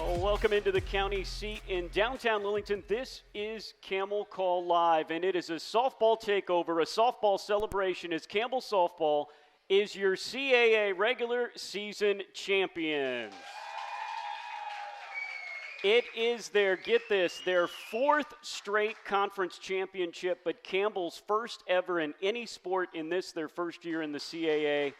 Well, welcome into the county seat in downtown Lillington. This is Camel Call Live, and it is a softball takeover, a softball celebration as Campbell Softball is your CAA regular season champion. It is their, get this, their fourth straight conference championship, but Campbell's first ever in any sport in this, their first year in the CAA.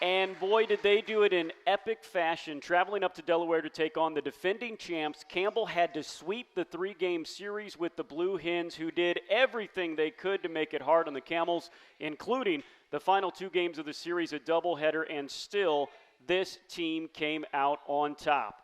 And boy, did they do it in epic fashion, traveling up to Delaware to take on the defending champs. Campbell had to sweep the three-game series with the Blue Hens, who did everything they could to make it hard on the Camels, including the final two games of the series, a doubleheader, and still this team came out on top.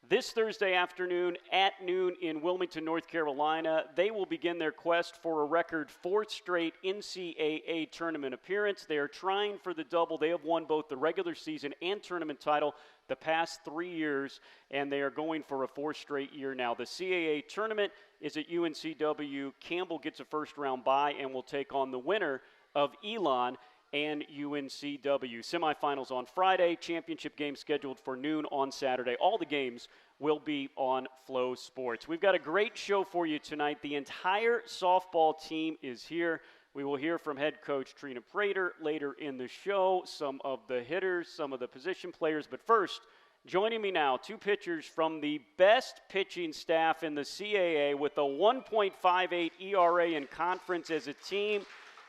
This Thursday afternoon at noon in Wilmington, North Carolina, they will begin their quest for a record fourth straight NCAA Tournament appearance. They are trying for the double. They have won both the regular season and tournament title the past 3 years, and they are going for a fourth straight year now. The CAA Tournament is at UNCW. Campbell gets a first-round bye and will take on the winner of Elon and UNCW. Semifinals on Friday, championship game scheduled for noon on Saturday. All the games will be on Flow Sports. We've got a great show for you tonight. The entire softball team is here. We will hear from head coach Trena Prater later in the show, some of the hitters, some of the position players. But first, joining me now, two pitchers from the best pitching staff in the CAA with a 1.58 ERA in conference as a team.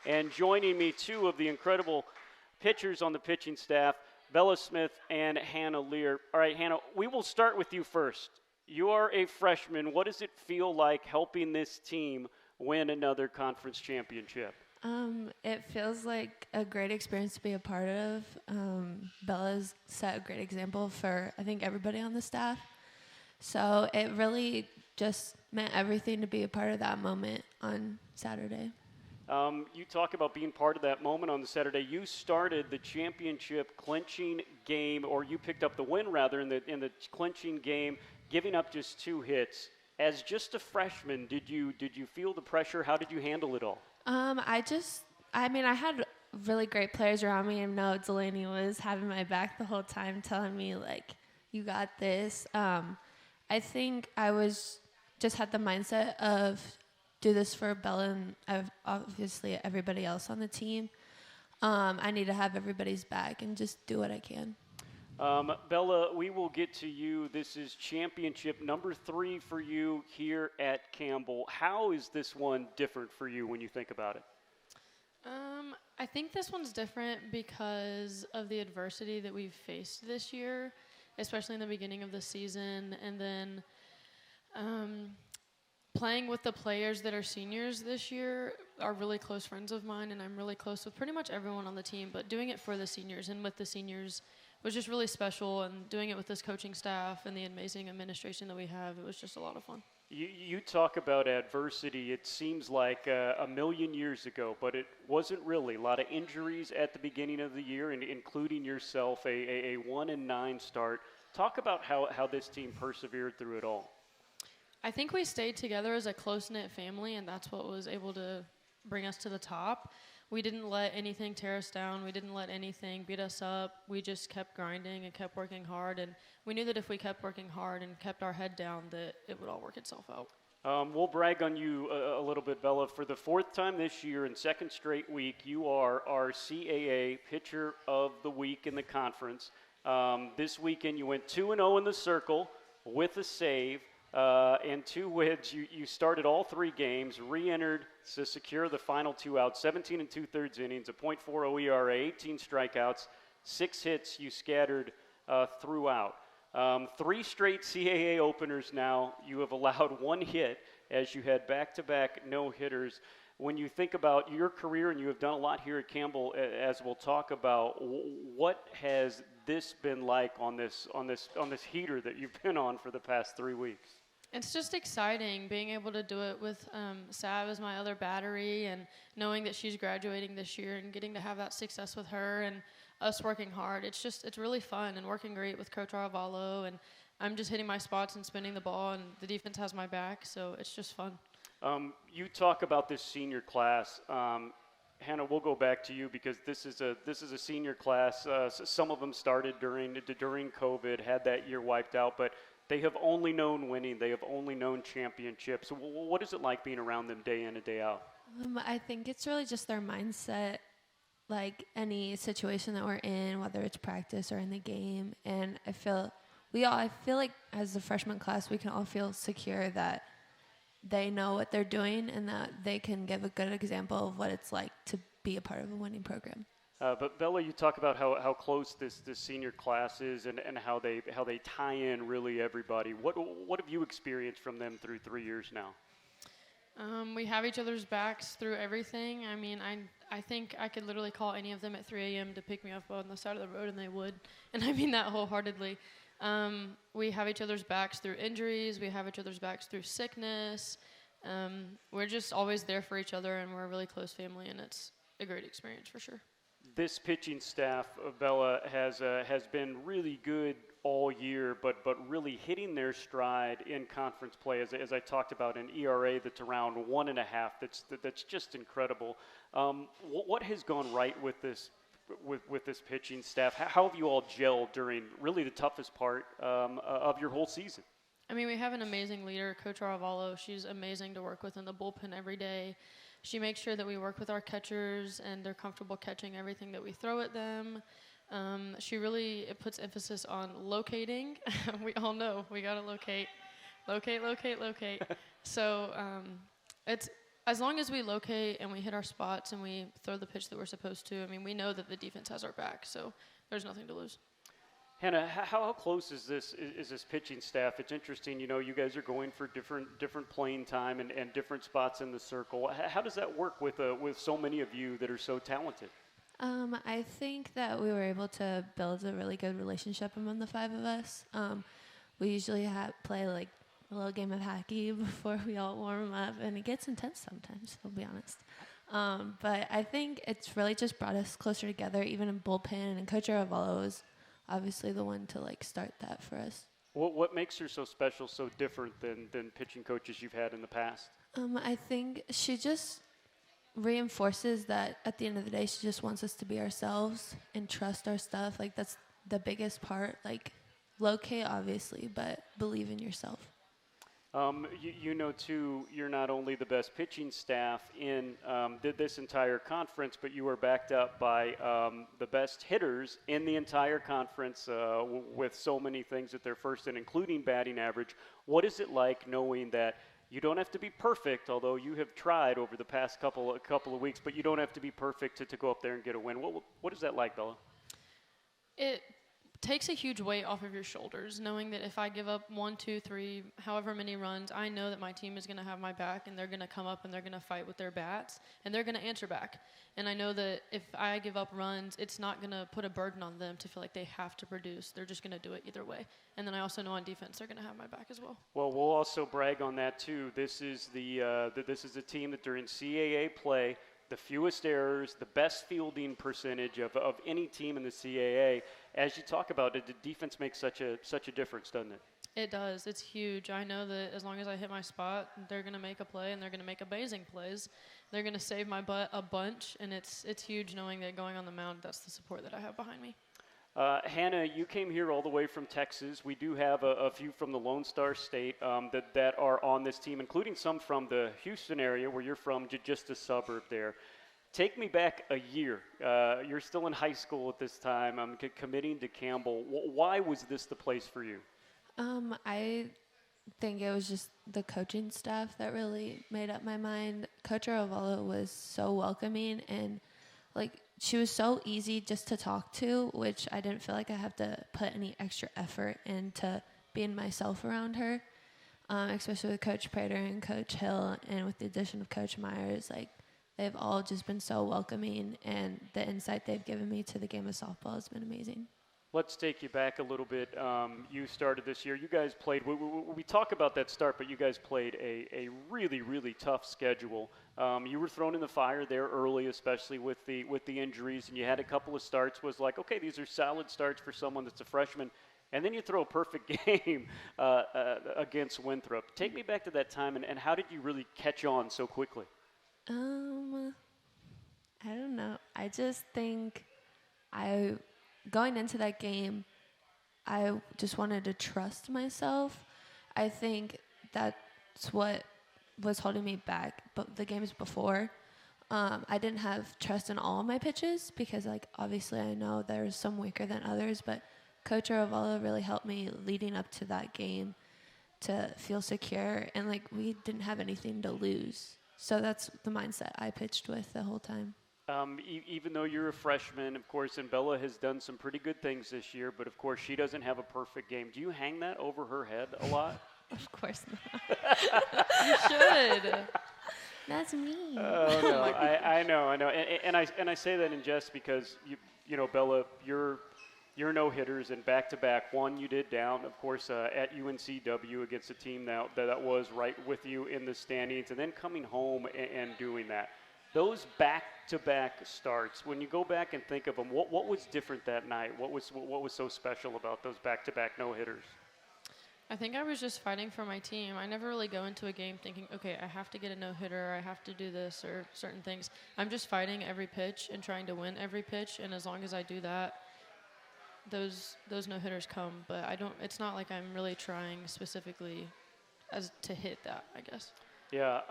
And joining me, two of the incredible pitchers on the pitching staff, Bella Smith and Hannah Lear. All right, Hannah, we will start with you first. You are a freshman. What does it feel like helping this team win another conference championship? It feels like a great experience to be a part of. Bella's set a great example for, I think, everybody on the staff. So it really just meant everything to be a part of that moment on Saturday. You talk about being part of that moment on the Saturday. You started the championship clinching game, or you picked up the win rather in the clinching game, giving up just 2 hits. As just a freshman, did you feel the pressure? How did you handle it all? I had really great players around me, and no, Delaney was having my back the whole time, telling me like, "You got this." I think I just had the mindset of do this for Bella and obviously everybody else on the team. I need to have everybody's back and just do what I can. Bella, we will get to you. This is championship number 3 for you here at Campbell. How is this one different for you when you think about it? I think this one's different because of the adversity that we've faced this year, especially in the beginning of the season, and then playing with the players that are seniors this year are really close friends of mine, and I'm really close with pretty much everyone on the team, but doing it for the seniors and with the seniors was just really special, and doing it with this coaching staff and the amazing administration that we have, it was just a lot of fun. You talk about adversity. It seems like a million years ago, but it wasn't really. A lot of injuries at the beginning of the year, and including yourself, a 1-9 start. Talk about how this team persevered through it all. I think we stayed together as a close-knit family, and that's what was able to bring us to the top. We didn't let anything tear us down. We didn't let anything beat us up. We just kept grinding and kept working hard, and we knew that if we kept working hard and kept our head down, that it would all work itself out. We'll brag on you a little bit, Bella. For the 4th time this year and 2nd straight week, you are our CAA Pitcher of the Week in the conference. This weekend you went 2-0 in the circle with a save. And 2 wins. You started all 3 games, re-entered to secure the final 2 outs, 17 2/3 innings, a .40 ERA, 18 strikeouts, 6 hits you scattered throughout. 3 straight CAA openers now. You have allowed 1 hit as you had back-to-back no-hitters. When you think about your career, and you have done a lot here at Campbell, as we'll talk about, what has this been like on this heater that you've been on for the past 3 weeks? It's just exciting being able to do it with Sav as my other battery, and knowing that she's graduating this year and getting to have that success with her and us working hard. It's really fun and working great with Coach Aravallo, and I'm just hitting my spots and spinning the ball, and the defense has my back, so it's just fun. You talk about this senior class. Hannah, we'll go back to you because this is a senior class. Some of them started during COVID, had that year wiped out, but they have only known winning. They have only known championships. What is it like being around them day in and day out? I think it's really just their mindset, like any situation that we're in, whether it's practice or in the game. And I feel like as the freshman class, we can all feel secure that they know what they're doing and that they can give a good example of what it's like to be a part of a winning program. But Bella, you talk about how close this senior class is and how they tie in really everybody. What have you experienced from them through 3 years now? We have each other's backs through everything. I mean, I think I could literally call any of them at 3 a.m. to pick me up on the side of the road, and they would. And I mean that wholeheartedly. We have each other's backs through injuries. We have each other's backs through sickness. We're just always there for each other, and we're a really close family, and it's a great experience for sure. This pitching staff, Bella, has been really good all year, but really hitting their stride in conference play, as I talked about, an ERA that's around 1.5. That's just incredible. What has gone right with this pitching staff? How have you all gelled during really the toughest part of your whole season? I mean, we have an amazing leader, Coach Aravallo. She's amazing to work with in the bullpen every day. She makes sure that we work with our catchers and they're comfortable catching everything that we throw at them. She really puts emphasis on locating. We all know we got to locate. So it's as long as we locate and we hit our spots and we throw the pitch that we're supposed to, I mean, we know that the defense has our back, so there's nothing to lose. Hannah, how close is this pitching staff? It's interesting, you guys are going for different playing time and different spots in the circle. How does that work with so many of you that are so talented? I think that we were able to build a really good relationship among the 5 of us. We usually play like a little game of hockey before we all warm up, and it gets intense sometimes, I'll be honest. But I think it's really just brought us closer together, even in bullpen, and Coach Aravallo is obviously the one to start that for us. What makes her so special, so different than pitching coaches you've had in the past? I think she just reinforces that at the end of the day, she just wants us to be ourselves and trust our stuff. That's the biggest part. Locate, obviously, but believe in yourself. Too, you're not only the best pitching staff in this entire conference, but you are backed up by the best hitters in the entire conference with so many things at their first and including batting average. What is it like knowing that you don't have to be perfect, although you have tried over the past couple of weeks, but you don't have to be perfect to go up there and get a win? What is that like, Bella? It takes a huge weight off of your shoulders, knowing that if I give up 1, 2, 3, however many runs, I know that my team is going to have my back, and they're going to come up and they're going to fight with their bats, and they're going to answer back. And I know that if I give up runs, it's not going to put a burden on them to feel like they have to produce. They're just going to do it either way. And then I also know on defense they're going to have my back as well. Well, we'll also brag on that too. This is a team that during CAA play, the fewest errors, the best fielding percentage of any team in the CAA. As you talk about it, the defense makes such a difference, doesn't it? It does. It's huge. I know that as long as I hit my spot, they're going to make a play, and they're going to make amazing plays. They're going to save my butt a bunch, and it's huge knowing that going on the mound, that's the support that I have behind me. Hannah, you came here all the way from Texas. We do have a few from the Lone Star State that are on this team, including some from the Houston area where you're from, just a suburb there. Take me back a year. You're still in high school at this time. I'm committing to Campbell. Why was this the place for you? I think it was just the coaching staff that really made up my mind. Coach Aravallo was so welcoming, and she was so easy just to talk to, which I didn't feel like I have to put any extra effort into being myself around her, especially with Coach Prater and Coach Hill, and with the addition of Coach Myers. They've all just been so welcoming, and the insight they've given me to the game of softball has been amazing. Let's take you back a little bit. You started this year. You guys played, we talk about that start, but you guys played a really, really tough schedule. You were thrown in the fire there early, especially with the injuries, and you had a couple of starts. Was like, okay, these are solid starts for someone that's a freshman. And then you throw a perfect game against Winthrop. Take me back to that time, and how did you really catch on so quickly? I don't know. I just think going into that game, I just wanted to trust myself. I think that's what was holding me back. But the games before, I didn't have trust in all of my pitches because, like, obviously I know there's some weaker than others. But Coach Aravala really helped me leading up to that game to feel secure. And, like, we didn't have anything to lose. So that's the mindset I pitched with the whole time. Even though you're a freshman, of course, and Bella has done some pretty good things this year, but of course she doesn't have a perfect game. Do you hang that over her head a lot? Of course not. You should. That's me. Oh no, I know, and I say that in jest because you know, Bella, you're no hitters, and back-to-back, one you did down, of course, at UNCW against a team that was right with you in the standings, and then coming home and doing that. Those back-to-back starts, when you go back and think of them, what was different that night? What was so special about those back-to-back no-hitters? I think I was just fighting for my team. I never really go into a game thinking, okay, I have to get a no-hitter, I have to do this or certain things. I'm just fighting every pitch and trying to win every pitch, and as long as I do that, those no-hitters come. But it's not like I'm really trying specifically as to hit that, I guess. Yeah,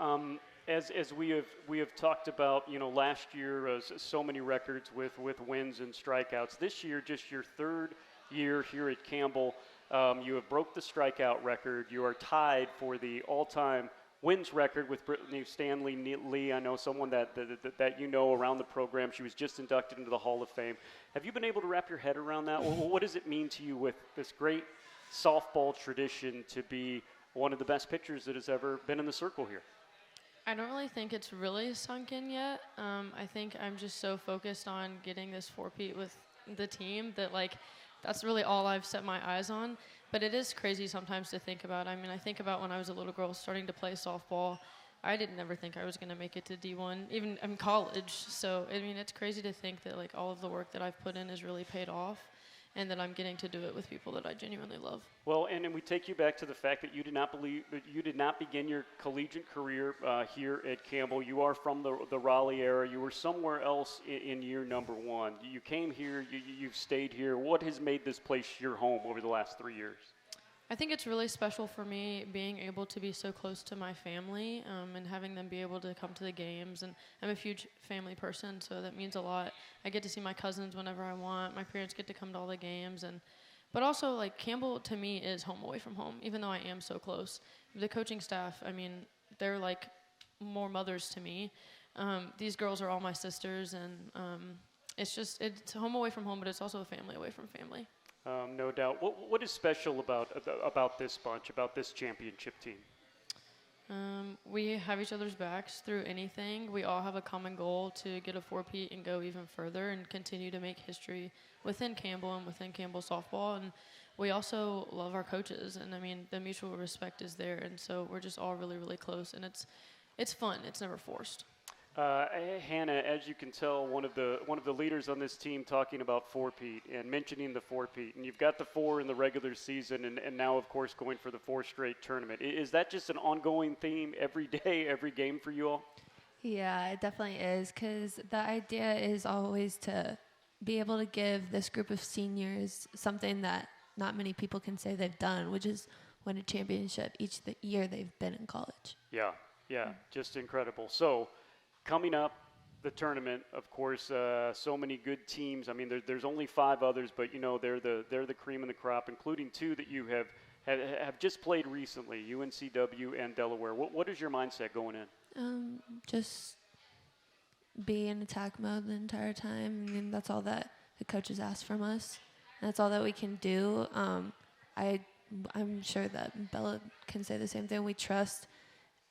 as we have talked about, you know, last year so many records with wins and strikeouts. This year, just your third year here at Campbell, you have broke the strikeout record. You are tied for the all-time wins record with Brittany Stanley Lee. I know someone that you know around the program. She was just inducted into the Hall of Fame. Have you been able to wrap your head around that? What does it mean to you with this great softball tradition to be one of the best pitchers that has ever been in the circle here? I don't really think it's really sunk in yet. I think I'm just so focused on getting this 4-peat with the team that, like, that's really all I've set my eyes on. But it is crazy sometimes to think about. I mean, I think about when I was a little girl starting to play softball. I didn't ever think I was going to make it to D1, even in college. So, I mean, it's crazy to think that, like, all of the work that I've put in has really paid off, and that I'm getting to do it with people that I genuinely love. Well, and then we take you back to the fact that you did not begin your collegiate career here at Campbell. You are from the Raleigh area. You were somewhere else in year number one. You came here. You've stayed here. What has made this place your home over the last 3 years? I think it's really special for me being able to be so close to my family and having them be able to come to the games. And I'm a huge family person, so that means a lot. I get to see my cousins whenever I want. My parents get to come to all the games. But also, like, Campbell to me is home away from home, even though I am so close. The coaching staff, I mean, they're like more mothers to me. These girls are all my sisters, and it's home away from home, but it's also a family away from family. No doubt. What is special about this bunch, about this championship team? We have each other's backs through anything. We all have a common goal to get a 4-peat and go even further and continue to make history within Campbell and within Campbell softball. And we also love our coaches. And, I mean, the mutual respect is there. And so we're just all really, really close. And it's fun. It's never forced. Hannah, as you can tell, one of the leaders on this team talking about 4-peat and mentioning the 4-peat, and you've got the 4 in the regular season, and now, of course, going for the 4 straight tournament. Is that just an ongoing theme every day, every game for you all? Yeah, it definitely is, because the idea is always to be able to give this group of seniors something that not many people can say they've done, which is win a championship each year they've been in college. Yeah, just incredible. So, coming up, the tournament, of course, so many good teams. I mean, there's only 5 others, but, you know, they're the cream of the crop, including 2 that you have just played recently, UNCW and Delaware. What is your mindset going in? Just be in attack mode the entire time. I mean, that's all that the coaches ask from us. That's all that we can do. I'm sure that Bella can say the same thing. We trust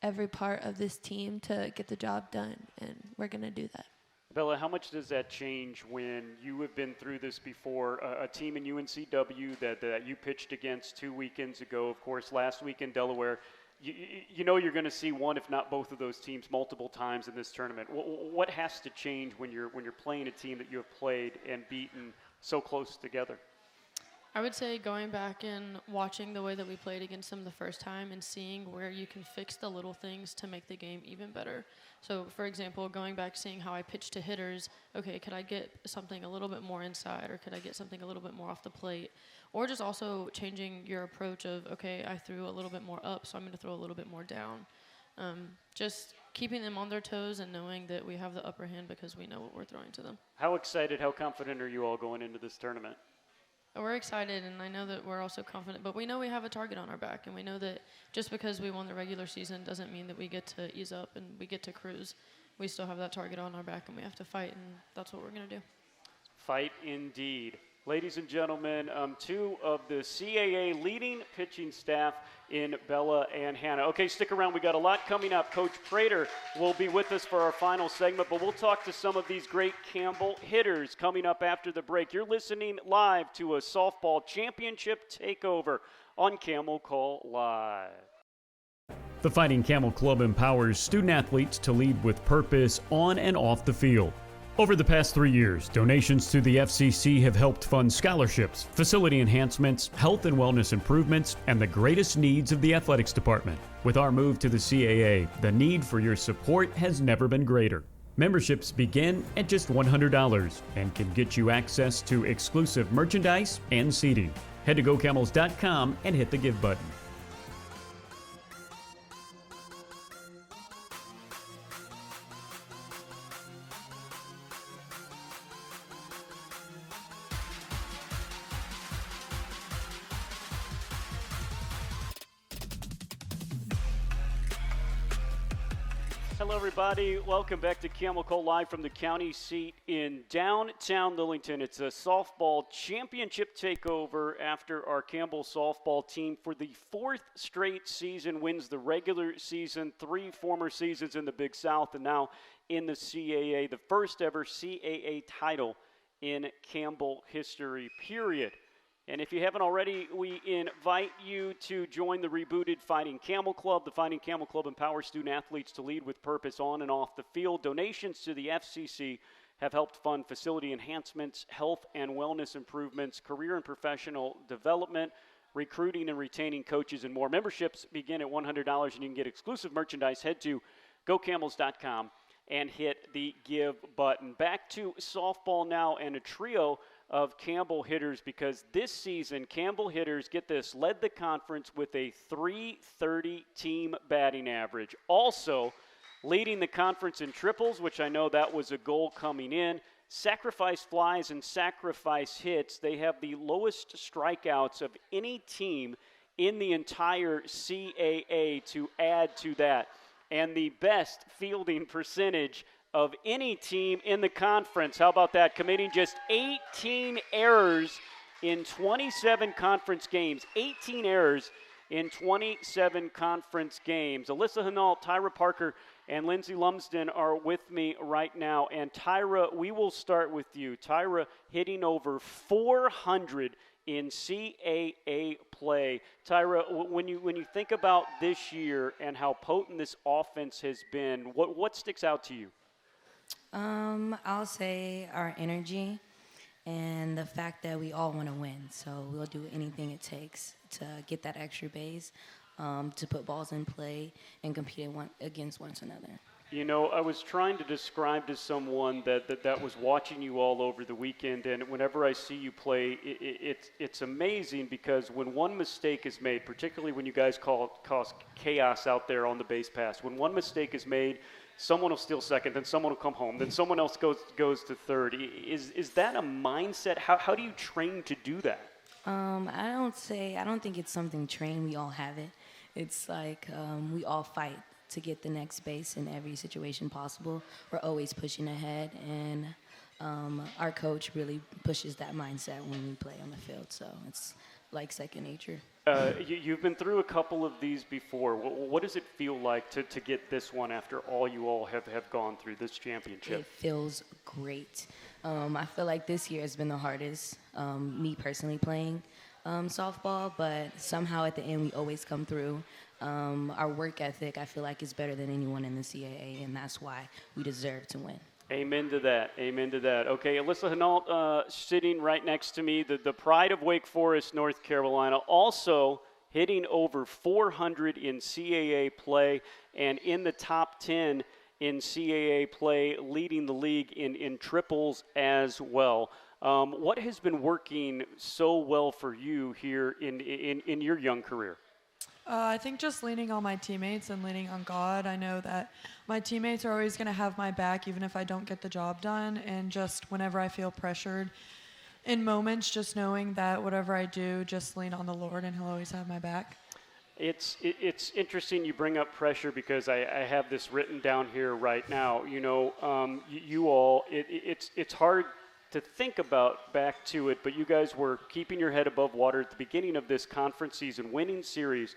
every part of this team to get the job done, and we're going to do that. Bella, how much does that change when you have been through this before? A team in UNCW that you pitched against 2 weekends ago, of course, last week in Delaware. You know you're going to see one, if not both of those teams multiple times in this tournament. What has to change when you're playing a team that you have played and beaten so close together? I would say going back and watching the way that we played against them the first time and seeing where you can fix the little things to make the game even better. So, for example, going back, seeing how I pitch to hitters, okay, could I get something a little bit more inside, or could I get something a little bit more off the plate? Or just also changing your approach of, okay, I threw a little bit more up, so I'm going to throw a little bit more down. Just keeping them on their toes and knowing that we have the upper hand because we know what we're throwing to them. How excited, how confident are you all going into this tournament? We're excited, and I know that we're also confident, but we know we have a target on our back, and we know that just because we won the regular season doesn't mean that we get to ease up and we get to cruise. We still have that target on our back, and we have to fight, and that's what we're going to do. Fight indeed. Ladies and gentlemen, two of the CAA leading pitching staff in Bella and Hannah. Okay, stick around. We got a lot coming up. Coach Prater will be with us for our final segment, but we'll talk to some of these great Campbell hitters coming up after the break. You're listening live to a softball championship takeover on Camel Call Live. The Fighting Camel Club empowers student athletes to lead with purpose on and off the field. Over the past 3 years, donations to the FCC have helped fund scholarships, facility enhancements, health and wellness improvements, and the greatest needs of the athletics department. With our move to the CAA, the need for your support has never been greater. Memberships begin at just $100 and can get you access to exclusive merchandise and seating. Head to GoCamels.com and hit the Give button. Hello, everybody. Welcome back to Camel Call Live from the county seat in downtown Lillington. It's a softball championship takeover after our Campbell Softball team, for the fourth straight season, wins the regular season, 3 former seasons in the Big South, and now in the CAA, the first ever CAA title in Campbell history, period. And if you haven't already, we invite you to join the rebooted Fighting Camel Club. The Fighting Camel Club empowers student athletes to lead with purpose on and off the field. Donations to the FCC have helped fund facility enhancements, health and wellness improvements, career and professional development, recruiting and retaining coaches, and more. Memberships begin at $100, and you can get exclusive merchandise. Head to GoCamels.com and hit the Give button. Back to softball now, and a trio of Campbell hitters, because this season Campbell hitters, get this, led the conference with a .330 team batting average. Also leading the conference in triples, which I know that was a goal coming in, sacrifice flies and sacrifice hits. They have the lowest strikeouts of any team in the entire CAA to add to that, and the best fielding percentage of any team in the conference. How about that? Committing just 18 errors in 27 conference games. 18 errors in 27 conference games. Alyssa Henault, Tyra Parker, and Lindsay Lumsden are with me right now. And Tyra, we will start with you. Tyra hitting over 400 in CAA play. Tyra, when you think about this year and how potent this offense has been, what sticks out to you? I'll say our energy and the fact that we all want to win. So we'll do anything it takes to get that extra base, to put balls in play and compete against one another. You know, I was trying to describe to someone that was watching you all over the weekend, and whenever I see you play, it's amazing, because when one mistake is made, particularly when you guys cause chaos out there on the base pass, when one mistake is made, someone will steal second, then someone will come home, then someone else goes to third. Is that a mindset? How do you train to do that? I don't think it's something trained. We all have it. It's like we all fight to get the next base in every situation possible. We're always pushing ahead, and our coach really pushes that mindset when we play on the field. So it's like second nature. You've been through a couple of these before. What does it feel like to get this one after all you all have gone through, this championship? It feels great. I feel like this year has been the hardest, me personally playing softball, but somehow at the end we always come through. Our work ethic, I feel like, is better than anyone in the CAA, and that's why we deserve to win. Amen to that. Amen to that. Okay, Alyssa Henault sitting right next to me, the pride of Wake Forest, North Carolina, also hitting over 400 in CAA play and in the top 10 in CAA play, leading the league in triples as well. What has been working so well for you here in your young career? I think just leaning on my teammates and leaning on God. I know that my teammates are always going to have my back even if I don't get the job done. And just whenever I feel pressured in moments, just knowing that whatever I do, just lean on the Lord and He'll always have my back. It's interesting you bring up pressure because I have this written down here right now. You know, you all, it's hard to think about back to it, but you guys were keeping your head above water at the beginning of this conference season, winning series.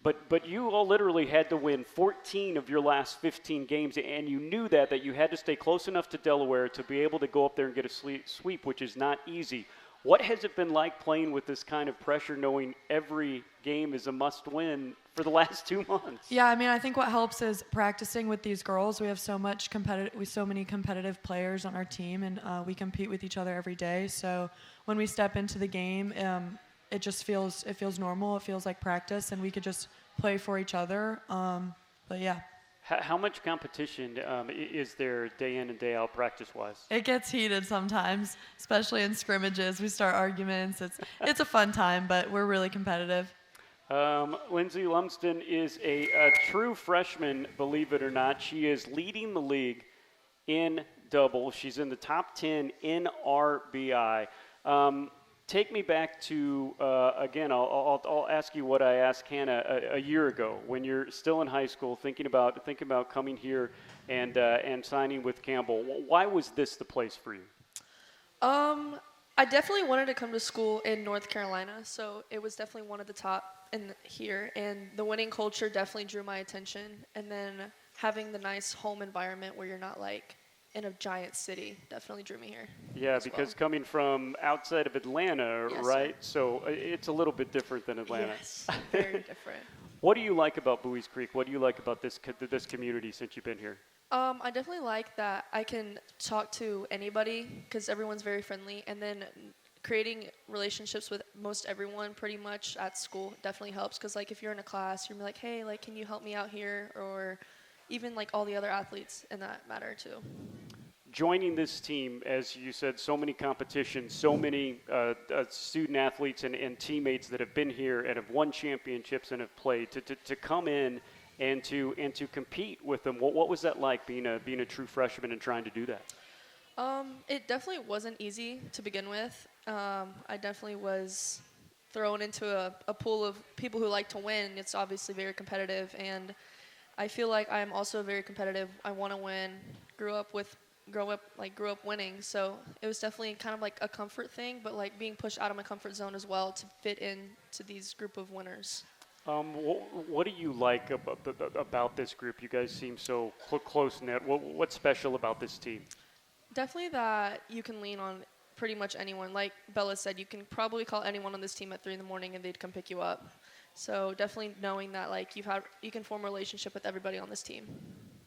But you all literally had to win 14 of your last 15 games, and you knew that you had to stay close enough to Delaware to be able to go up there and get a sweep, which is not easy. What has it been like playing with this kind of pressure, knowing every game is a must-win for the last 2 months? Yeah, I mean, I think what helps is practicing with these girls. We have so many competitive players on our team, and we compete with each other every day. So when we step into the game, it just feels normal. It feels like practice, and we could just play for each other. But yeah. How much competition is there day in and day out practice-wise? It gets heated sometimes, especially in scrimmages. We start arguments. It's a fun time, but we're really competitive. Lindsay Lumsden is a true freshman, believe it or not. She is leading the league in double. She's in the top 10 in RBI. Take me back to, again, I'll ask you what I asked Hannah a year ago when you're still in high school, thinking about coming here and signing with Campbell. Why was this the place for you? I definitely wanted to come to school in North Carolina, so it was definitely one of the top in here, and the winning culture definitely drew my attention, and then having the nice home environment where you're not like in a giant city definitely drew me here. Yeah, because coming from outside of Atlanta, yes, right? Sir. So it's a little bit different than Atlanta. Yes, very different. What do you like about Buies Creek? What do you like about this community since you've been here? I definitely like that I can talk to anybody because everyone's very friendly, and then creating relationships with most everyone pretty much at school definitely helps because like if you're in a class, you're like, hey, like can you help me out here, or even like all the other athletes in that matter too. Joining this team, as you said, so many competitions, so many student athletes and teammates that have been here and have won championships and have played, to come in and to compete with them. What was that like being a true freshman and trying to do that? It definitely wasn't easy to begin with. I definitely was thrown into a pool of people who like to win. It's obviously very competitive, and I feel like I am also very competitive. I want to win. Grew up winning, so it was definitely kind of like a comfort thing, but like being pushed out of my comfort zone as well to fit into these group of winners. What do you like about this group? You guys seem so close-knit. What's special about this team? Definitely that you can lean on pretty much anyone. Like Bella said, you can probably call anyone on this team at 3 in the morning and they'd come pick you up. So definitely knowing that like you can form a relationship with everybody on this team.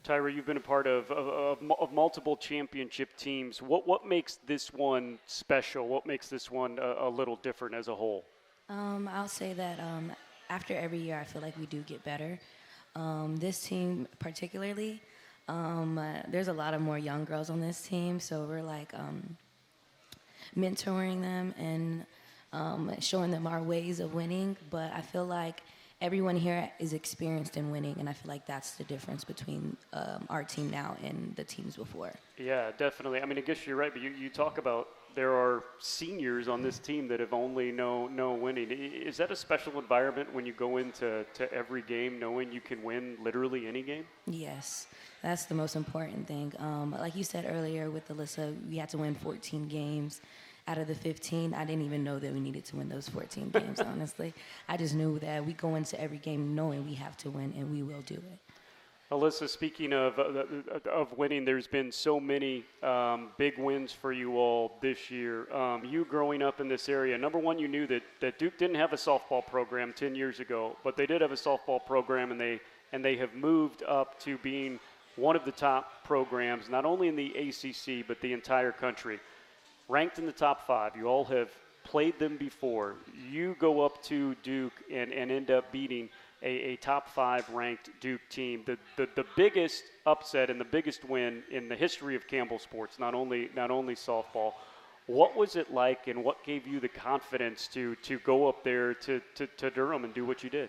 Tyra, you've been a part of multiple championship teams. What makes this one special? What makes this one a little different as a whole? I'll say that after every year, I feel like we do get better. This team particularly, there's a lot of more young girls on this team, so we're like mentoring them and showing them our ways of winning. But I feel like everyone here is experienced in winning, and I feel like that's the difference between our team now and the teams before. Yeah, definitely. I mean, I guess you're right, but you talk about there are seniors on this team that have only know winning. Is that a special environment when you go into every game knowing you can win literally any game? Yes, that's the most important thing. Like you said earlier with Alyssa, we had to win 14 games. Out of the 15, I didn't even know that we needed to win those 14 games, honestly. I just knew that we go into every game knowing we have to win, and we will do it. Alyssa, speaking of winning, there's been so many big wins for you all this year. You growing up in this area, number one, you knew that Duke didn't have a softball program 10 years ago, but they did have a softball program, and they have moved up to being one of the top programs, not only in the ACC, but the entire country. Ranked in the top 5. You all have played them before. You go up to Duke and end up beating a top 5 ranked Duke team. The biggest upset and the biggest win in the history of Campbell sports, not only softball. What was it like, and what gave you the confidence to go up there to Durham and do what you did?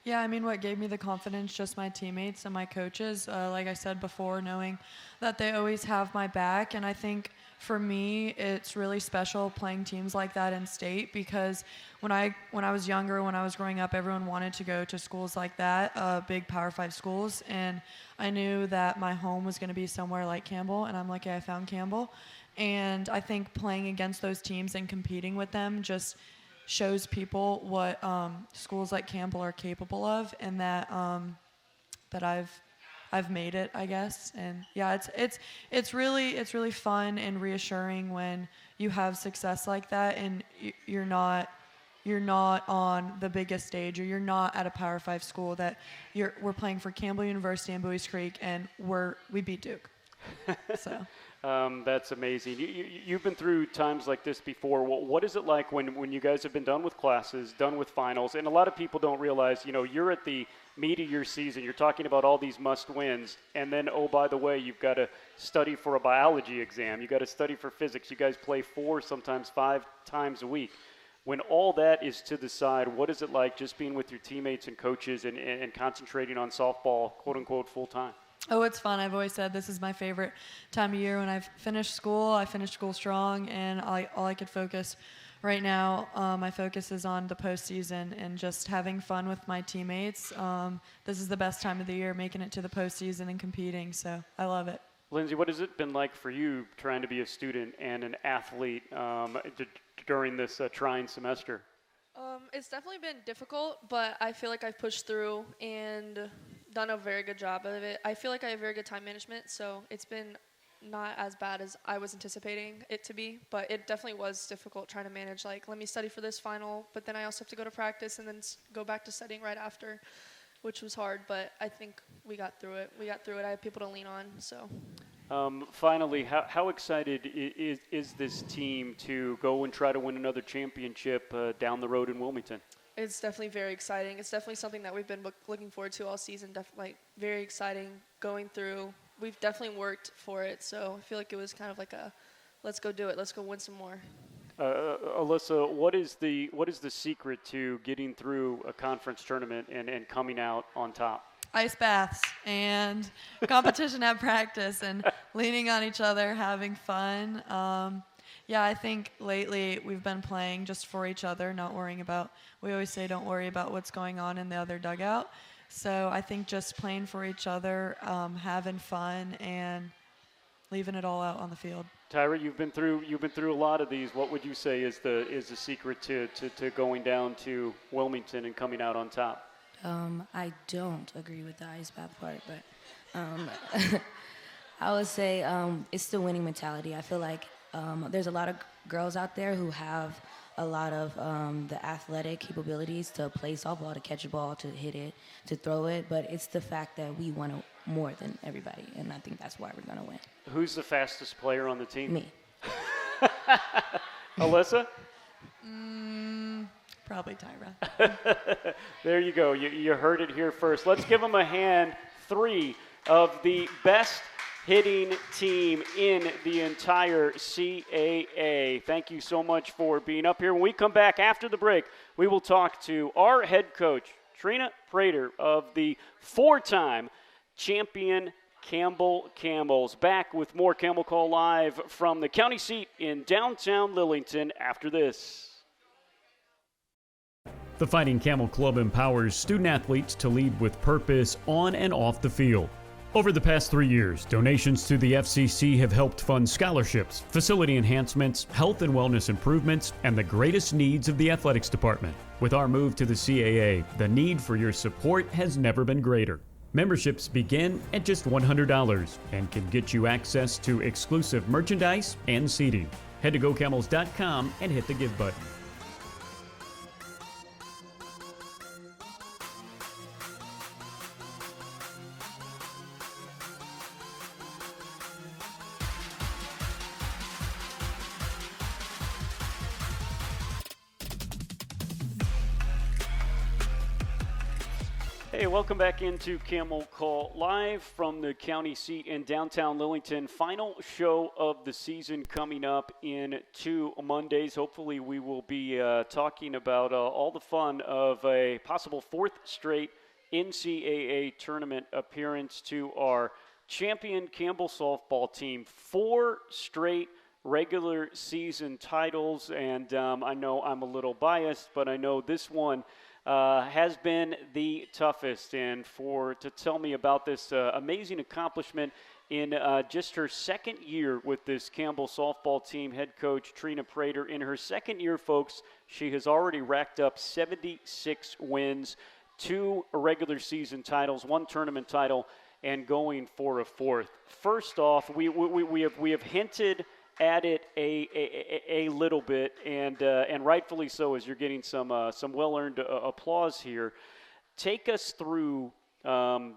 Yeah, I mean, what gave me the confidence, just my teammates and my coaches. Like I said before, knowing that they always have my back. And I think for me, it's really special playing teams like that in state, because when I was younger, when I was growing up, everyone wanted to go to schools like that, big Power 5 schools. And I knew that my home was going to be somewhere like Campbell, and I'm lucky I found Campbell. And I think playing against those teams and competing with them just shows people what schools like Campbell are capable of, and that I've made it, I guess. And yeah, it's really fun and reassuring when you have success like that, and you're not on the biggest stage, or you're not at a Power 5 school. That we're playing for Campbell University and Buies Creek, and we beat Duke. So. That's amazing. You've been through times like this before. What is it like when you guys have been done with classes, done with finals? And a lot of people don't realize, you're at the meat of your season. You're talking about all these must-wins. And then, oh, by the way, you've got to study for a biology exam. You've got to study for physics. You guys play 4, sometimes 5 times a week. When all that is to the side, what is it like just being with your teammates and coaches and concentrating on softball, quote-unquote, full-time? Oh, it's fun. I've always said this is my favorite time of year. When I've finished school, I finished school strong, and all I could focus right now, my focus is on the postseason and just having fun with my teammates. This is the best time of the year, making it to the postseason and competing, so I love it. Lindsay, what has it been like for you trying to be a student and an athlete during this trying semester? It's definitely been difficult, but I feel like I've pushed through and done a very good job of it. I feel like I have very good time management, so it's been not as bad as I was anticipating it to be, but it definitely was difficult trying to manage, like, let me study for this final, but then I also have to go to practice and then go back to studying right after, which was hard, but I think we got through it. I have people to lean on, so. Finally, how excited is this team to go and try to win another championship down the road in Wilmington? It's definitely very exciting. It's definitely something that we've been looking forward to all season. Definitely very exciting going through. We've definitely worked for it, so I feel like it was kind of like a, let's go do it. Let's go win some more. Alyssa, what is the secret to getting through a conference tournament and coming out on top? Ice baths and competition at practice and leaning on each other, having fun. Yeah, I think lately we've been playing just for each other, not worrying about, we always say don't worry about what's going on in the other dugout. So I think just playing for each other, having fun, and leaving it all out on the field. Tyra, you've been through a lot of these. What would you say is the secret to going down to Wilmington and coming out on top? I don't agree with the ice bath part, but I would say it's the winning mentality. I feel like there's a lot of girls out there who have a lot of the athletic capabilities to play softball, to catch a ball, to hit it, to throw it, but it's the fact that we want more than everybody, and I think that's why we're going to win. Who's the fastest player on the team? Me. Alyssa? Probably Tyra. There you go. You heard it here first. Let's give them a hand. 3 of the best hitting team in the entire CAA. Thank you so much for being up here. When we come back after the break, we will talk to our head coach, Trena Prater, of the 4-time champion Campbell Camels. Back with more Camel Call Live from the county seat in downtown Lillington after this. The Fighting Camel Club empowers student-athletes to lead with purpose on and off the field. Over the past 3 years, donations to the FCC have helped fund scholarships, facility enhancements, health and wellness improvements, and the greatest needs of the athletics department. With our move to the CAA, the need for your support has never been greater. Memberships begin at just $100 and can get you access to exclusive merchandise and seating. Head to GoCamels.com and hit the Give button. Hey, welcome back into Camel Call, live from the county seat in downtown Lillington. Final show of the season coming up in 2 Mondays. Hopefully we will be talking about all the fun of a possible 4th straight NCAA tournament appearance to our champion Campbell Softball team. 4 straight regular season titles, and I know I'm a little biased, but I know this one has been the toughest. And to tell me about this amazing accomplishment in just her second year with this Campbell softball team, head coach Trena Prater. In her second year, folks, she has already racked up 76 wins, 2 regular season titles, 1 tournament title, and going for a 4th. First off, we have hinted at it a little bit, and rightfully so, as you're getting some well-earned applause here. Take us through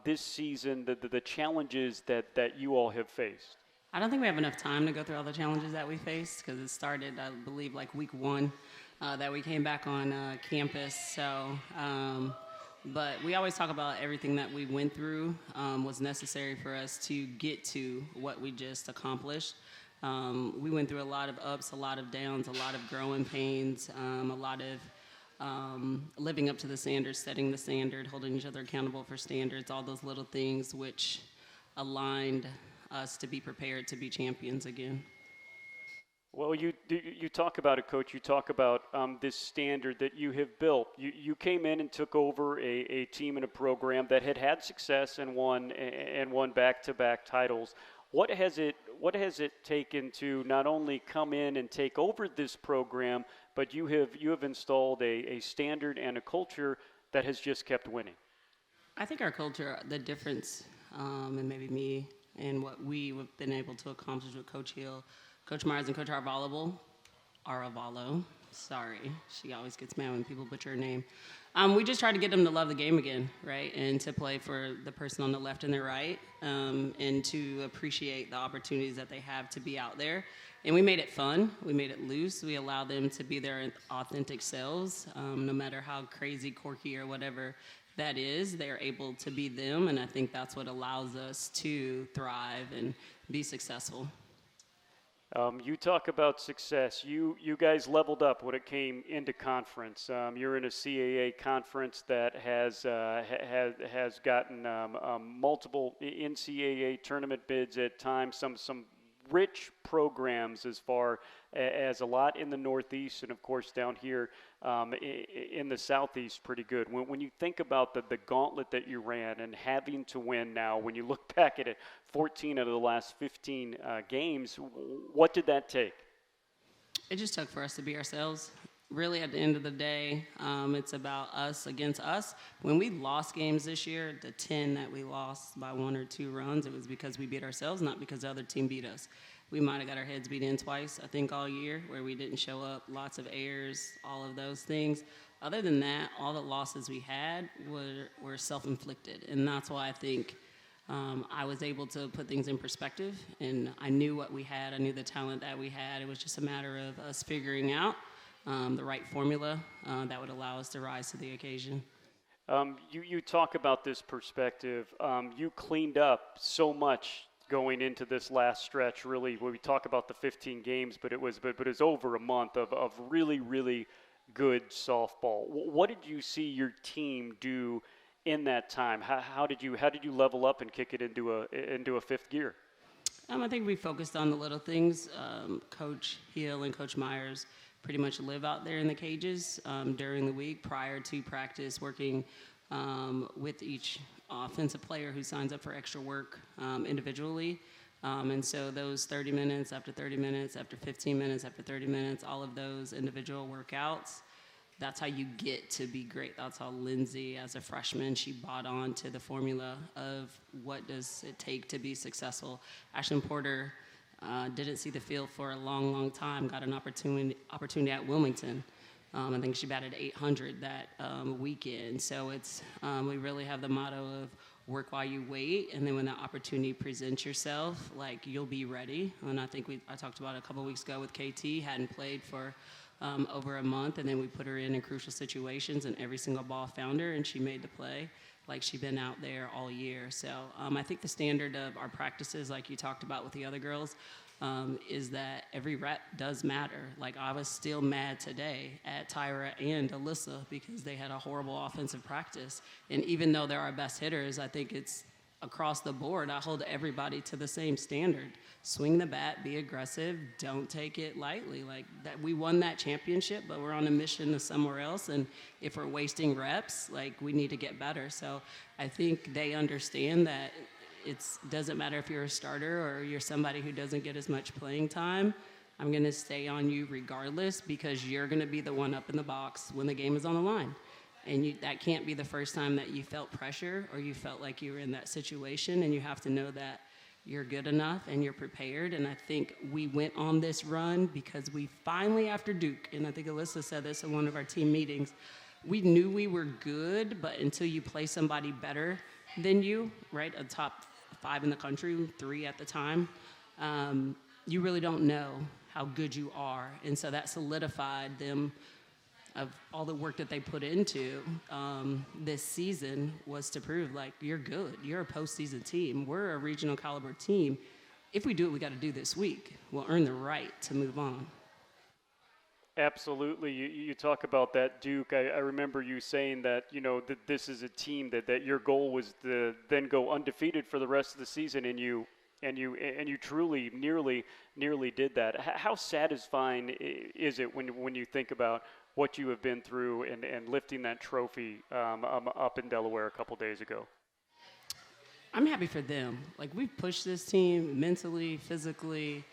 this season, the challenges that you all have faced. I don't think we have enough time to go through all the challenges that we faced, because it started, I believe, like week 1 that we came back on campus. So, but we always talk about everything that we went through was necessary for us to get to what we just accomplished. We went through a lot of ups, a lot of downs, a lot of growing pains, a lot of living up to the standards, setting the standard, holding each other accountable for standards, all those little things which aligned us to be prepared to be champions again. Well, you talk about it, Coach. You talk about this standard that you have built. You came in and took over a team and a program that had success and won back-to-back titles. What has it taken to not only come in and take over this program, but you have installed a standard and a culture that has just kept winning? I think our culture, the difference, and maybe me and what we've been able to accomplish with Coach Hill, Coach Myers, and Coach Arvalo. Sorry, she always gets mad when people butcher her name. We just try to get them to love the game again, right? And to play for the person on the left and the right, and to appreciate the opportunities that they have to be out there. And we made it fun. We made it loose. We allowed them to be their authentic selves, no matter how crazy, quirky, or whatever that is. They're able to be them, and I think that's what allows us to thrive and be successful. You talk about success. You guys leveled up when it came into conference. You're in a CAA conference that has gotten multiple NCAA tournament bids at times. Some rich programs as far as a lot in the Northeast, and of course down here in the Southeast, pretty good. When you think about the gauntlet that you ran and having to win now, when you look back at it, 14 out of the last 15 games, what did that take? It just took for us to be ourselves. Really, at the end of the day, it's about us against us. When we lost games this year, the 10 that we lost by 1 or 2 runs, it was because we beat ourselves, not because the other team beat us. We might have got our heads beat in twice, I think, all year, where we didn't show up, lots of errors, all of those things. Other than that, all the losses we had were self-inflicted, and that's why I think I was able to put things in perspective, and I knew what we had. I knew the talent that we had. It was just a matter of us figuring out the right formula that would allow us to rise to the occasion. You talk about this perspective. You cleaned up so much going into this last stretch. Really, when we talk about the 15 games, but it was over a month of really, really good softball. What did you see your team do in that time? How did you level up and kick it into a 5th gear? I think we focused on the little things. Coach Hill and Coach Myers pretty much live out there in the cages during the week prior to practice, working with each offensive player who signs up for extra work individually. And so those 30 minutes after 30 minutes, after 15 minutes, after 30 minutes, all of those individual workouts, that's how you get to be great. That's how Lindsay, as a freshman, she bought on to the formula of what does it take to be successful. Ashlyn Porter didn't see the field for a long, long time, got an opportunity at Wilmington. I think she batted 800 that weekend. So it's we really have the motto of work while you wait, and then when that opportunity presents yourself, like, you'll be ready. And I think I talked about it a couple weeks ago with KT, hadn't played for over a month, and then we put her in crucial situations, and every single ball found her, and she made the play. like she's been out there all year. So I think the standard of our practices, like you talked about with the other girls, is that every rep does matter. Like, I was still mad today at Tyra and Alyssa because they had a horrible offensive practice. And even though they're our best hitters, I think it's across the board. I hold everybody to the same standard. Swing the bat, be aggressive, don't take it lightly. Like, that, we won that championship, but we're on a mission to somewhere else. And if we're wasting reps, like, we need to get better. So I think they understand that it doesn't matter if you're a starter or you're somebody who doesn't get as much playing time. I'm going to stay on you regardless, because you're going to be the one up in the box when the game is on the line. And that can't be the first time that you felt pressure or you felt like you were in that situation, and you have to know that you're good enough and you're prepared. And I think we went on this run because we finally, after Duke, and I think Alyssa said this in one of our team meetings, we knew we were good, but until you play somebody better than you, right, a top 5 in the country, 3 at the time, you really don't know how good you are. And so that solidified them of all the work that they put into this season, was to prove, like, you're good. You're a postseason team. We're a regional caliber team. If we do what we got to do this week, we'll earn the right to move on. Absolutely. You talk about that, Duke. I remember you saying that, that this is a team that your goal was to then go undefeated for the rest of the season, and you truly nearly did that. How satisfying is it when you think about what you have been through and lifting that trophy up in Delaware a couple days ago? I'm happy for them. Like, we've pushed this team mentally, physically.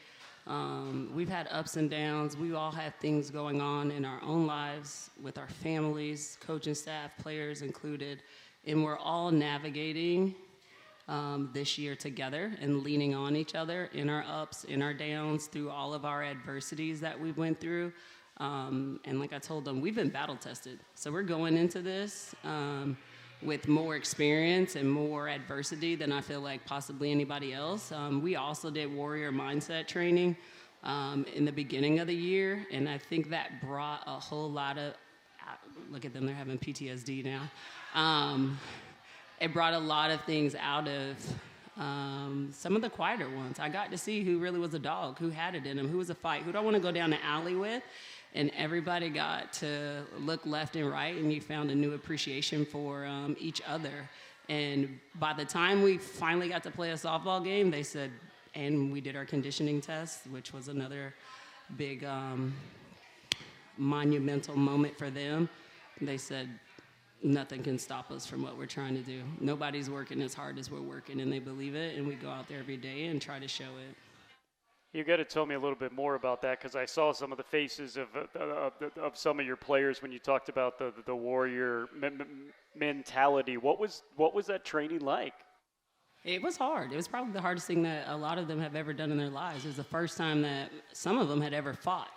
We've had ups and downs. We all have things going on in our own lives with our families, coaching staff, players included, and we're all navigating this year together and leaning on each other in our ups, in our downs, through all of our adversities that we went through. And like I told them, we've been battle tested. So we're going into this with more experience and more adversity than I feel like possibly anybody else. We also did warrior mindset training in the beginning of the year, and I think that brought a whole lot of, look at them, they're having PTSD now. It brought a lot of things out of some of the quieter ones. I got to see who really was a dog, who had it in them, who was a fight, who do I want to go down the alley with. And everybody got to look left and right, and you found a new appreciation for each other. And by the time we finally got to play a softball game, they said, and we did our conditioning test, which was another big monumental moment for them. They said, nothing can stop us from what we're trying to do. Nobody's working as hard as we're working, and they believe it, and we go out there every day and try to show it. You got to tell me a little bit more about that, because I saw some of the faces of some of your players when you talked about the warrior mentality. What was that training like? It was hard. It was probably the hardest thing that a lot of them have ever done in their lives. It was the first time that some of them had ever fought.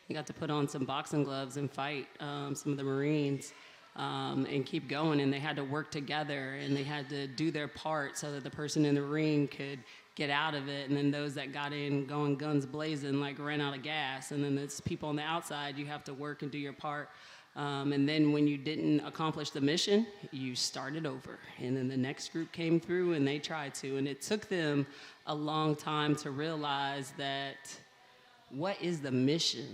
You got to put on some boxing gloves and fight some of the Marines and keep going, and they had to work together, and they had to do their part so that the person in the ring could get out of it, and then those that got in going guns blazing, like ran out of gas, and then there's people on the outside, you have to work and do your part, and then when you didn't accomplish the mission, you started over, and then the next group came through and they tried to, and it took them a long time to realize that what is the mission.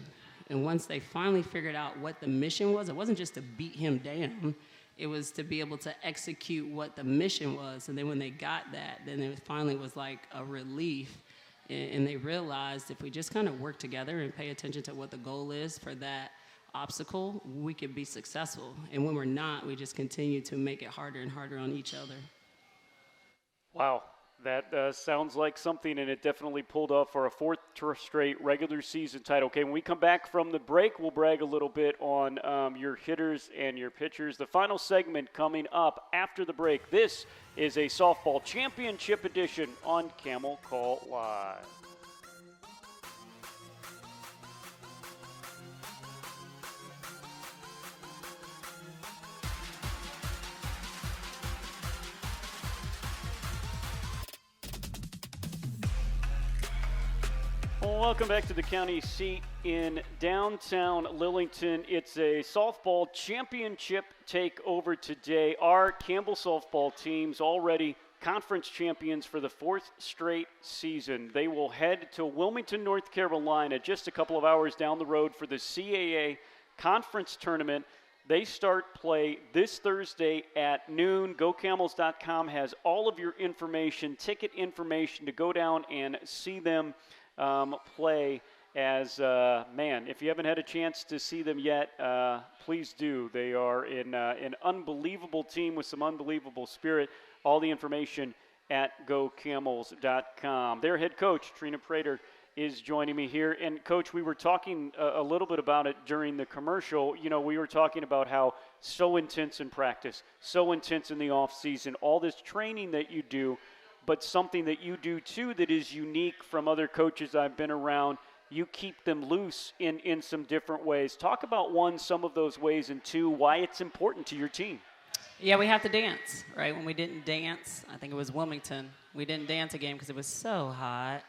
And once they finally figured out what the mission was, it wasn't just to beat him down. It was to be able to execute what the mission was. And then when they got that, then it finally was like a relief. And they realized if we just kind of work together and pay attention to what the goal is for that obstacle, we could be successful. And when we're not, we just continue to make it harder and harder on each other. Wow. That sounds like something, and it definitely pulled off for a 4th straight regular season title. Okay, when we come back from the break, we'll brag a little bit on your hitters and your pitchers. The final segment coming up after the break. This is a softball championship edition on Camel Call Live. Welcome back to the county seat in downtown Lillington. It's a softball championship takeover today. Our Campbell Softball team's already conference champions for the fourth straight season. They will head to Wilmington, North Carolina, just a couple of hours down the road for the CAA Conference Tournament. They start play this Thursday at noon. GoCamels.com has all of your information, ticket information to go down and see them play. As, if you haven't had a chance to see them yet, please do. They are an unbelievable team with some unbelievable spirit. All the information at GoCamels.com. Their head coach, Trena Prater, is joining me here. And, Coach, we were talking a little bit about it during the commercial. You know, we were talking about how so intense in practice, so intense in the off season, all this training that you do, but something that you do, too, that is unique from other coaches I've been around. You keep them loose in some different ways. Talk about, one, some of those ways, and two, why it's important to your team. Yeah, we have to dance, right? When we didn't dance, I think it was Wilmington, we didn't dance a game because it was so hot.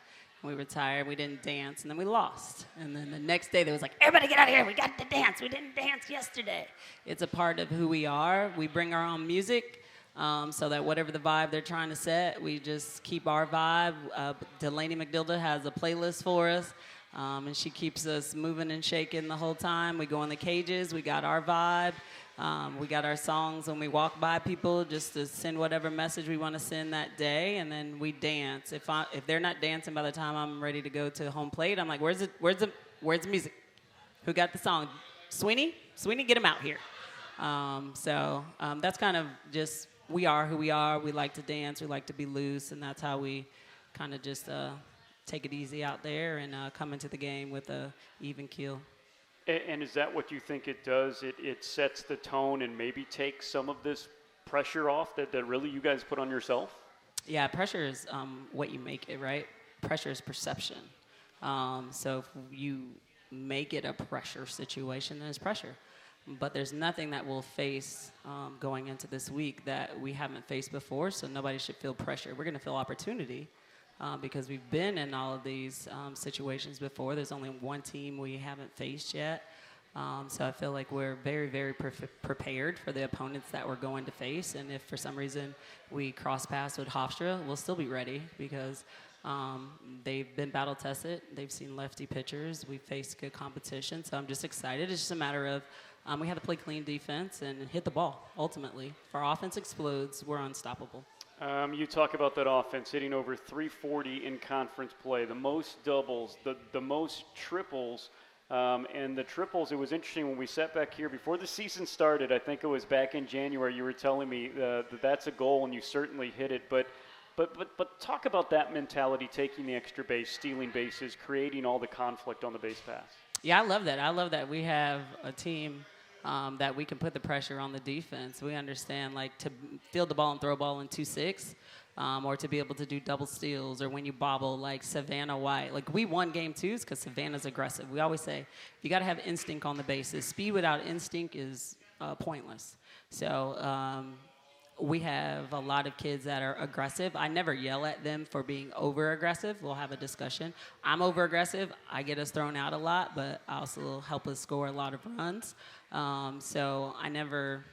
We were tired, we didn't dance, and then we lost. And then the next day, they was like, everybody get out of here, we got to dance. We didn't dance yesterday. It's a part of who we are. We bring our own music so that whatever the vibe they're trying to set, we just keep our vibe. Delaney McDilda has a playlist for us, and she keeps us moving and shaking the whole time. We go in the cages, we got our vibe. We got our songs when we walk by people just to send whatever message we want to send that day, and then we dance. If they're not dancing by the time I'm ready to go to home plate, I'm like, where's the music? Who got the song? Sweeney, get him out here. That's kind of just, we are who we are. We like to dance. We like to be loose, and that's how we kind of just take it easy out there and come into the game with a even keel. And is that what you think it does? It sets the tone and maybe takes some of this pressure off that really you guys put on yourself? Yeah, pressure is what you make it, right? Pressure is perception. So if you make it a pressure situation, then it's pressure. But there's nothing that we'll face going into this week that we haven't faced before, so nobody should feel pressure. We're going to feel opportunity. Because we've been in all of these situations before. There's only one team we haven't faced yet. So I feel like we're very, very prepared for the opponents that we're going to face. And if for some reason we cross paths with Hofstra, we'll still be ready because they've been battle tested. They've seen lefty pitchers. We've faced good competition. So I'm just excited. It's just a matter of we have to play clean defense and hit the ball, ultimately. If our offense explodes, we're unstoppable. You talk about that offense hitting over 340 in conference play, the most doubles, the most triples, and the triples. It was interesting when we sat back here before the season started. I think it was back in January. You were telling me that that's a goal, and you certainly hit it. But talk about that mentality, taking the extra base, stealing bases, creating all the conflict on the base pass. Yeah, I love that. I love that we have a team. That we can put the pressure on the defense. We understand, like, to field the ball and throw a ball in 2-6, or to be able to do double steals, or when you bobble like Savannah White. Like, we won game twos because Savannah's aggressive. We always say, you got to have instinct on the bases. Speed without instinct is pointless. So we have a lot of kids that are aggressive. I never yell at them for being over-aggressive. We'll have a discussion. I'm over-aggressive. I get us thrown out a lot, but I also help us score a lot of runs. So I never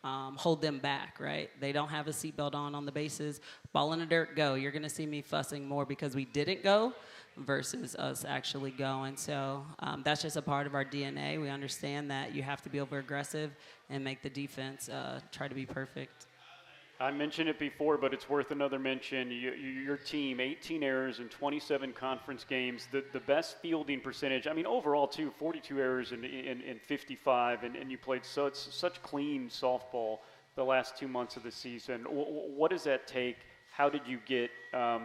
hold them back, right? They don't have a seatbelt on the bases. Ball in the dirt, go. You're going to see me fussing more because we didn't go versus us actually going. So that's just a part of our DNA. We understand that you have to be over-aggressive and make the defense try to be perfect. I mentioned it before, but it's worth another mention. Your team, 18 errors in 27 conference games, the best fielding percentage. I mean, overall, too, 42 errors in 55, and you played such clean softball the last 2 months of the season. What does that take? How did you get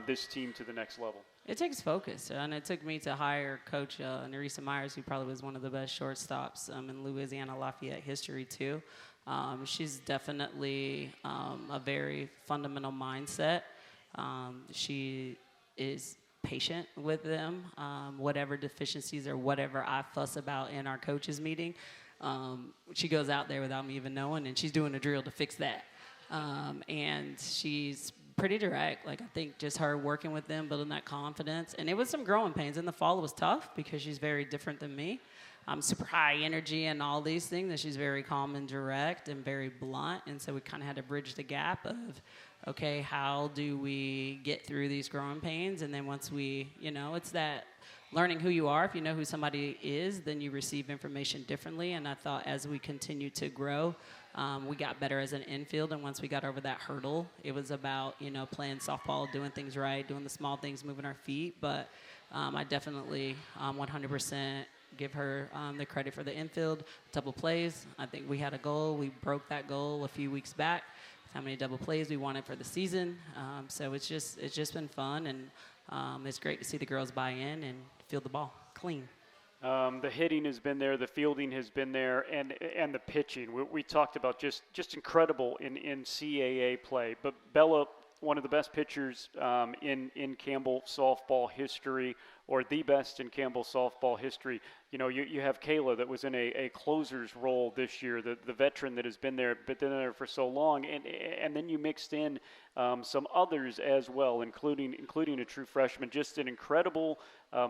this team to the next level? It takes focus, and it took me to hire Coach Nerissa Myers, who probably was one of the best shortstops in Louisiana Lafayette history, too. She's definitely a very fundamental mindset. She is patient with them. Whatever deficiencies or whatever I fuss about in our coaches meeting, she goes out there without me even knowing, and she's doing a drill to fix that. And she's pretty direct. Like, I think just her working with them, building that confidence. And it was some growing pains. In the fall, it was tough because she's very different than me. I'm super high energy and all these things, and she's very calm and direct and very blunt. And so we kind of had to bridge the gap of, okay, how do we get through these growing pains? And then once we, it's that learning who you are. If you know who somebody is, then you receive information differently. And I thought as we continue to grow, we got better as an infield. And once we got over that hurdle, it was about, playing softball, doing things right, doing the small things, moving our feet. But I definitely 100% give her the credit for the infield. Double plays. I think we had a goal. We broke that goal a few weeks back. How many double plays we wanted for the season. So it's just been fun. And it's great to see the girls buy in and field the ball clean. The hitting has been there, the fielding has been there, and the pitching. We talked about just incredible in CAA play. But Bella, one of the best pitchers in Campbell softball history, or the best in Campbell softball history. You have Kayla that was in a closer's role this year, the veteran that has been there for so long, and then you mixed in some others as well, including a true freshman. Just an incredible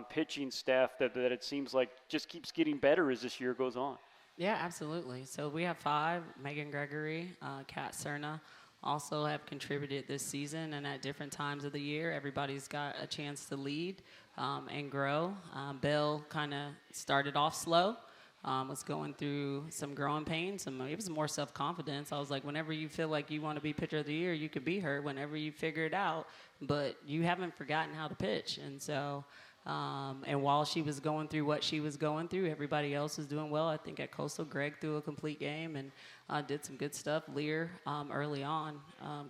pitching staff that it seems like just keeps getting better as this year goes on. Yeah, absolutely. So we have 5. Megan Gregory, Kat Cerna, also have contributed this season, and at different times of the year, everybody's got a chance to lead and grow. Bill kind of started off slow, was going through some growing pains. It was more self-confidence. I was like, whenever you feel like you want to be pitcher of the year, you could be her whenever you figure it out, but you haven't forgotten how to pitch. And so, and while she was going through what she was going through, everybody else was doing well. I think at Coastal, Greg threw a complete game and did some good stuff. Lear, early on,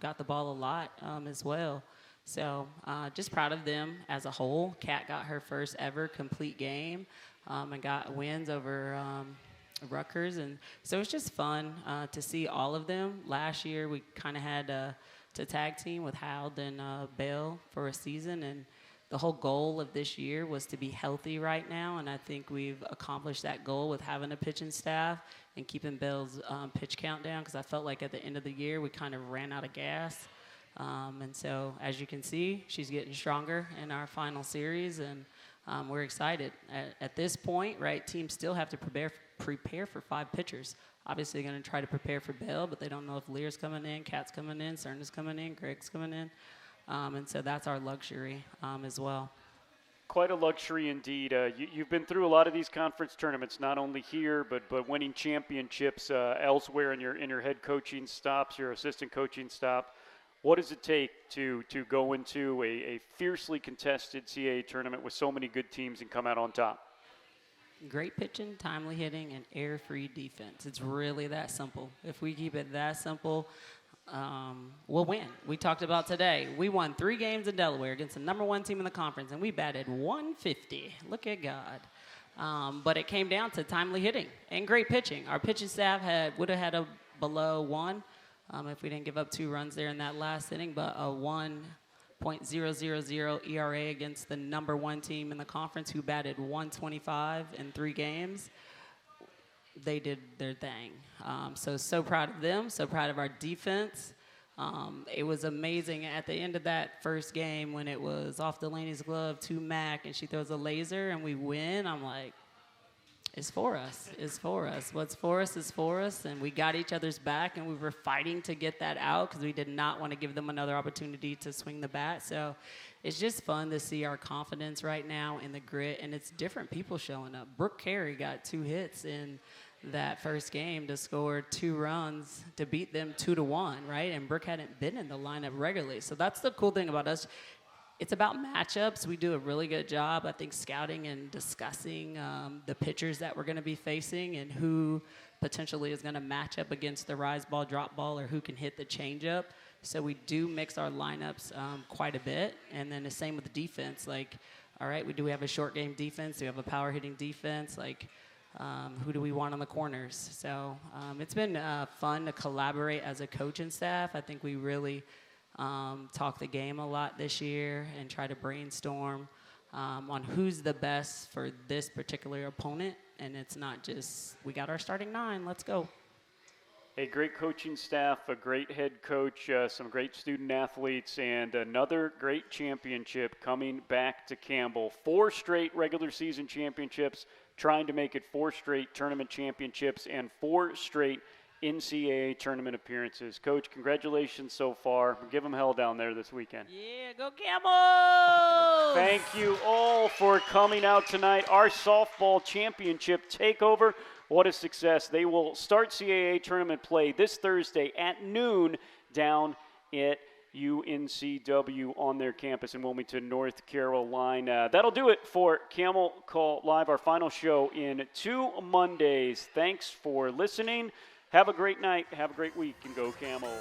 got the ball a lot as well. So just proud of them as a whole. Kat got her first ever complete game and got wins over Rutgers. And so it's just fun to see all of them. Last year we kind of had to tag team with Howard and Bell for a season. And the whole goal of this year was to be healthy right now. And I think we've accomplished that goal with having a pitching staff and keeping Bell's pitch count down, because I felt like at the end of the year we kind of ran out of gas. And so, as you can see, she's getting stronger in our final series, and we're excited. At this point, right, teams still have to prepare for 5 pitchers. Obviously, they're going to try to prepare for Bell, but they don't know if Lear's coming in, Kat's coming in, Cerna's coming in, Greg's coming in. And so that's our luxury as well. Quite a luxury indeed. You've been through a lot of these conference tournaments, not only here, but winning championships elsewhere in your head coaching stops, your assistant coaching stop. What does it take to go into a fiercely contested CAA tournament with so many good teams and come out on top? Great pitching, timely hitting, and air-free defense. It's really that simple. If we keep it that simple, we'll win. We talked about today. We won 3 games in Delaware against the number 1 team in the conference, and we batted 150. Look at God. But it came down to timely hitting and great pitching. Our pitching staff would have had a below 1 if we didn't give up 2 runs there in that last inning, but a 1.000 ERA against the number 1 team in the conference who batted 125 in 3 games. They did their thing. So proud of them, so proud of our defense. It was amazing at the end of that first game when it was off Delaney's glove to Mac and she throws a laser and we win. I'm like, it's for us. It's for us. What's for us is for us. And we got each other's back, and we were fighting to get that out because we did not want to give them another opportunity to swing the bat. So it's just fun to see our confidence right now in the grit, and it's different people showing up. Brooke Carey got 2 hits in that first game to score 2 runs to beat them 2-1, right? And Brooke hadn't been in the lineup regularly. So that's the cool thing about us. It's about matchups. We do a really good job, I think, scouting and discussing the pitchers that we're going to be facing and who potentially is going to match up against the rise ball, drop ball, or who can hit the changeup. So we do mix our lineups quite a bit. And then the same with the defense. Like, all right, do we have a short game defense? Do we have a power hitting defense? Like, who do we want on the corners? So it's been fun to collaborate as a coaching staff. I think we really talk the game a lot this year and try to brainstorm on who's the best for this particular opponent. And it's not just, we got our starting 9, let's go. A great coaching staff, a great head coach, some great student athletes, and another great championship coming back to Campbell. 4 straight regular season championships, trying to make it 4 straight tournament championships, and 4 straight NCAA tournament appearances. Coach, congratulations so far. Give them hell down there this weekend. Yeah, go Camel! Thank you all for coming out tonight. Our softball championship takeover. What a success. They will start CAA tournament play this Thursday at noon down at UNCW on their campus in Wilmington, North Carolina. That'll do it for Camel Call Live, our final show in 2 Mondays. Thanks for listening. Have a great night. Have a great week, and go Camel.